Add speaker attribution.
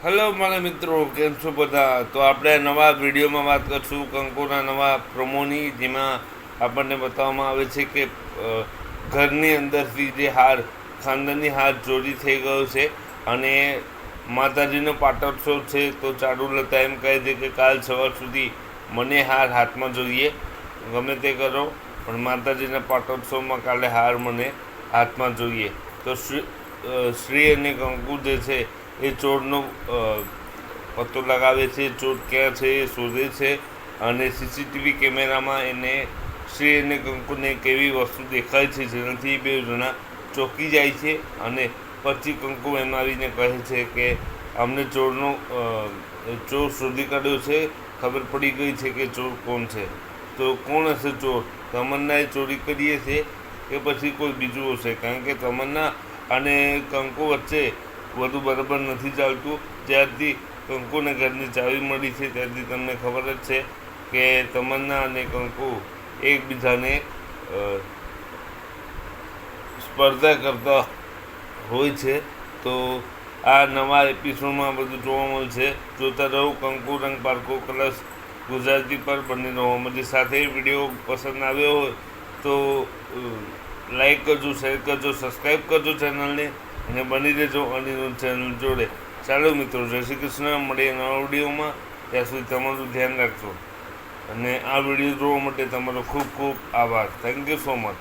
Speaker 1: Hello મારા મિત્રો, કેમ છો બધા? તો આપણે નવા વિડીયોમાં વાત કરશું કંકુના નવા પ્રોમોની, જેમાં આપણને બતાવવામાં આવે છે કે ઘરની અંદરથી જે હાર, ખાનદાની હાર ચોરી થઈ ગયો છે અને માતાજીનો પાટોત્સવ છે. તો ચારુલતા એમ કહે છે કે કાલ સવાર સુધી મને હાર હાથમાં જોઈએ, ગમે તે કરો પણ માતાજીના પાટોત્સવમાં કાલે હાર મને હાથમાં જોઈએ. તો શ્રી અને કંકુ જે છે એ ચોરનો પત્તો લગાવે છે. ચોર ક્યાં છે એ શોધે છે અને સીસીટીવી કેમેરામાં એને શ્રી અને કંકુને કેવી વસ્તુ દેખાય છે જેનાથી બે જણા ચોંકી જાય છે. અને પછી કંકુ એમ આવીને કહે છે કે અમને ચોર શોધી કાઢ્યો છે, ખબર પડી ગઈ છે કે ચોર કોણ છે. તો કોણ હશે ચોર? તમન્નાએ ચોરી કરી હશે કે પછી કોઈ બીજું હશે? કારણ કે તમન્ના અને કંકુ વચ્ચે બધું બરાબર નથી ચાલતું. જ્યારથી કંકુને ઘરની ચાવી મળી છે ત્યારથી તમને ખબર જ છે કે તમન્ના અને કંકુ એકબીજાને સ્પર્ધા કરતા હોય છે. તો આ નવા એપિસોડમાં બધું જોવા મળશે. જોતા રહો કંકુ રંગ પારકો કલર્સ ગુજરાતી પર બની રહો. અમારી સાથે વિડીયો પસંદ આવ્યો હોય તો લાઈક કરજો, શેર કરજો, સબસ્ક્રાઈબ કરજો ચેનલને અને બની રહેજો અનિરુદ્ધ ચેનલ જોડે. ચાલો મિત્રો, જય શ્રી કૃષ્ણ. મળીએ નવા વિડીયોમાં. ત્યાં સુધી તમારું ધ્યાન રાખજો અને આ વિડીયો જોવા માટે તમારો ખૂબ ખૂબ આભાર. Thank you so much.